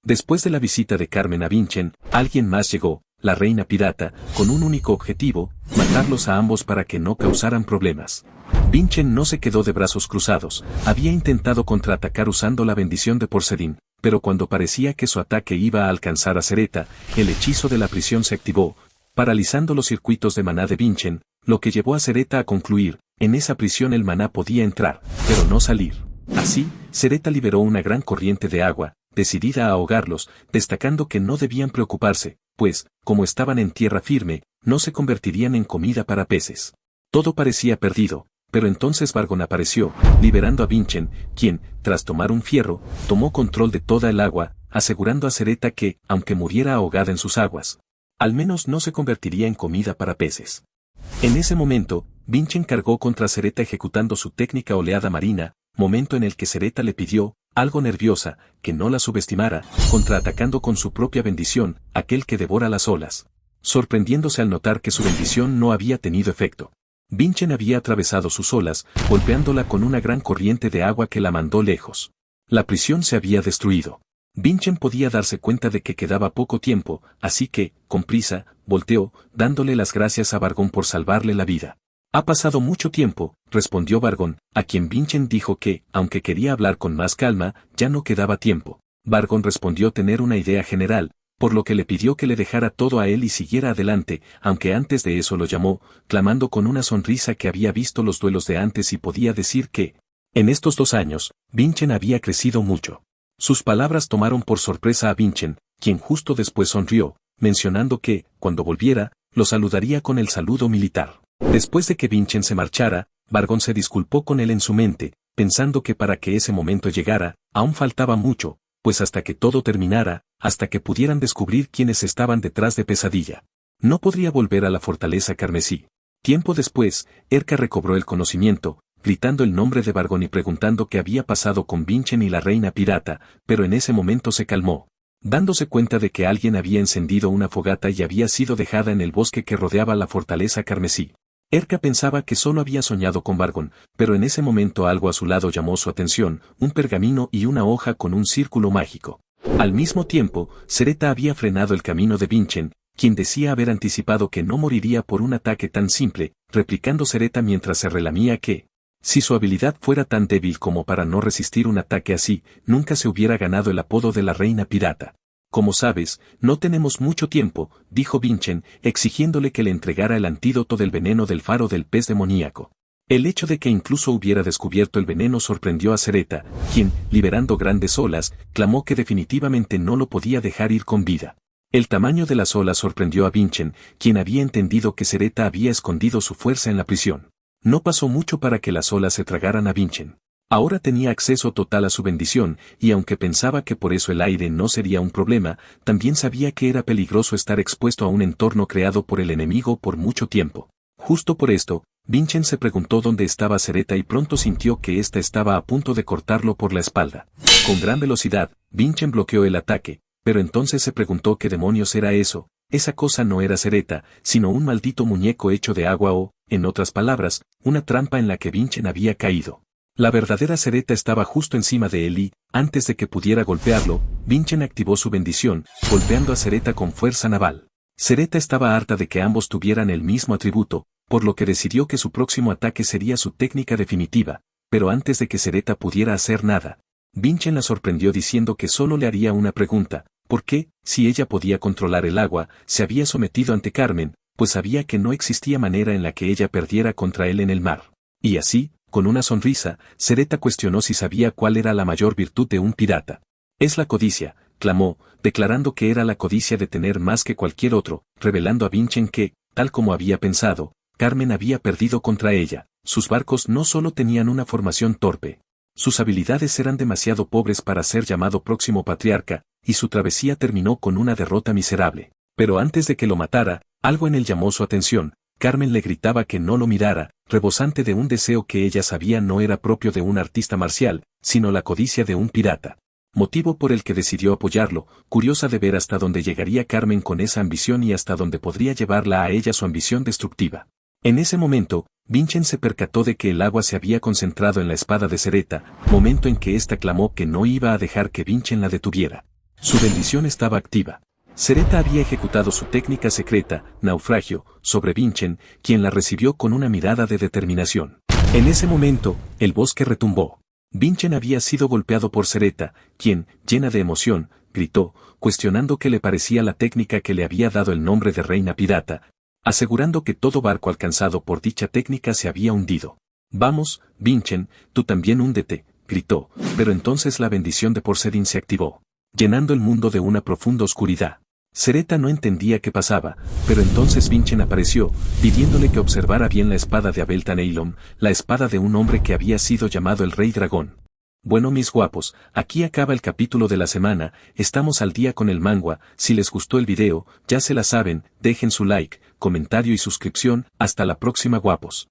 Después de la visita de Carmen a Vinchen, alguien más llegó, la reina pirata, con un único objetivo, matarlos a ambos para que no causaran problemas. Vinchen no se quedó de brazos cruzados, había intentado contraatacar usando la bendición de Porcedin, pero cuando parecía que su ataque iba a alcanzar a Cereta, el hechizo de la prisión se activó, paralizando los circuitos de maná de Vinchen, lo que llevó a Cereta a concluir, en esa prisión el maná podía entrar, pero no salir. Así, Cereta liberó una gran corriente de agua, decidida a ahogarlos, destacando que no debían preocuparse, pues, como estaban en tierra firme, no se convertirían en comida para peces. Todo parecía perdido, pero entonces Vargon apareció, liberando a Vinchen, quien, tras tomar un fierro, tomó control de toda el agua, asegurando a Cereta que, aunque muriera ahogada en sus aguas, al menos no se convertiría en comida para peces. En ese momento, Vinchen cargó contra Cereta ejecutando su técnica oleada marina, momento en el que Cereta le pidió, algo nerviosa, que no la subestimara, contraatacando con su propia bendición, aquel que devora las olas. Sorprendiéndose al notar que su bendición no había tenido efecto. Vinchen había atravesado sus olas, golpeándola con una gran corriente de agua que la mandó lejos. La prisión se había destruido. Vinchen podía darse cuenta de que quedaba poco tiempo, así que, con prisa, volteó, dándole las gracias a Vargon por salvarle la vida. Ha pasado mucho tiempo, respondió Vargon, a quien Vinchen dijo que, aunque quería hablar con más calma, ya no quedaba tiempo. Vargon respondió tener una idea general, por lo que le pidió que le dejara todo a él y siguiera adelante, aunque antes de eso lo llamó, clamando con una sonrisa que había visto los duelos de antes y podía decir que, en estos 2 años, Vinchen había crecido mucho. Sus palabras tomaron por sorpresa a Vinchen, quien justo después sonrió, mencionando que, cuando volviera, lo saludaría con el saludo militar. Después de que Vinchen se marchara, Vargon se disculpó con él en su mente, pensando que para que ese momento llegara, aún faltaba mucho, pues hasta que todo terminara, hasta que pudieran descubrir quiénes estaban detrás de Pesadilla, no podría volver a la fortaleza carmesí. Tiempo después, Erka recobró el conocimiento, gritando el nombre de Vargon y preguntando qué había pasado con Vinchen y la reina pirata, pero en ese momento se calmó, dándose cuenta de que alguien había encendido una fogata y había sido dejada en el bosque que rodeaba la fortaleza carmesí. Erka pensaba que solo había soñado con Vargon, pero en ese momento algo a su lado llamó su atención, un pergamino y una hoja con un círculo mágico. Al mismo tiempo, Cereta había frenado el camino de Vinchen, quien decía haber anticipado que no moriría por un ataque tan simple, replicando Cereta mientras se relamía que, si su habilidad fuera tan débil como para no resistir un ataque así, nunca se hubiera ganado el apodo de la reina pirata. Como sabes, no tenemos mucho tiempo, dijo Vinchen, exigiéndole que le entregara el antídoto del veneno del faro del pez demoníaco. El hecho de que incluso hubiera descubierto el veneno sorprendió a Cereta, quien, liberando grandes olas, clamó que definitivamente no lo podía dejar ir con vida. El tamaño de las olas sorprendió a Vinchen, quien había entendido que Cereta había escondido su fuerza en la prisión. No pasó mucho para que las olas se tragaran a Vinchen. Ahora tenía acceso total a su bendición, y aunque pensaba que por eso el aire no sería un problema, también sabía que era peligroso estar expuesto a un entorno creado por el enemigo por mucho tiempo. Justo por esto, Vinchen se preguntó dónde estaba Cereta y pronto sintió que ésta estaba a punto de cortarlo por la espalda. Con gran velocidad, Vinchen bloqueó el ataque, pero entonces se preguntó qué demonios era eso. Esa cosa no era Cereta, sino un maldito muñeco hecho de agua o, en otras palabras, una trampa en la que Vinchen había caído. La verdadera Cereta estaba justo encima de él y, antes de que pudiera golpearlo, Vinchen activó su bendición, golpeando a Cereta con fuerza naval. Cereta estaba harta de que ambos tuvieran el mismo atributo, por lo que decidió que su próximo ataque sería su técnica definitiva, pero antes de que Cereta pudiera hacer nada, Vinchen la sorprendió diciendo que solo le haría una pregunta: ¿por qué, si ella podía controlar el agua, se había sometido ante Carmen, pues sabía que no existía manera en la que ella perdiera contra él en el mar? Y así, con una sonrisa, Cereta cuestionó si sabía cuál era la mayor virtud de un pirata. Es la codicia, clamó, declarando que era la codicia de tener más que cualquier otro, revelando a Vinchen que, tal como había pensado, Carmen había perdido contra ella. Sus barcos no solo tenían una formación torpe, sus habilidades eran demasiado pobres para ser llamado próximo patriarca, y su travesía terminó con una derrota miserable. Pero antes de que lo matara, algo en él llamó su atención. Carmen le gritaba que no lo mirara, rebosante de un deseo que ella sabía no era propio de un artista marcial, sino la codicia de un pirata. Motivo por el que decidió apoyarlo, curiosa de ver hasta dónde llegaría Carmen con esa ambición y hasta dónde podría llevarla a ella su ambición destructiva. En ese momento, Vinchen se percató de que el agua se había concentrado en la espada de Cereta, momento en que ésta clamó que no iba a dejar que Vinchen la detuviera. Su bendición estaba activa. Sereta había ejecutado su técnica secreta, naufragio, sobre Vinchen, quien la recibió con una mirada de determinación. En ese momento, el bosque retumbó. Vinchen había sido golpeado por Sereta, quien, llena de emoción, gritó, cuestionando qué le parecía la técnica que le había dado el nombre de Reina Pirata, asegurando que todo barco alcanzado por dicha técnica se había hundido. Vamos, Vinchen, tú también húndete, gritó, pero entonces la bendición de Porcedin se activó, llenando el mundo de una profunda oscuridad. Sereta no entendía qué pasaba, pero entonces Vinchen apareció, pidiéndole que observara bien la espada de Abel Taneilom, la espada de un hombre que había sido llamado el Rey Dragón. Bueno mis guapos, aquí acaba el capítulo de la semana, estamos al día con el manga, si les gustó el video, ya se la saben, dejen su like, comentario y suscripción, hasta la próxima guapos.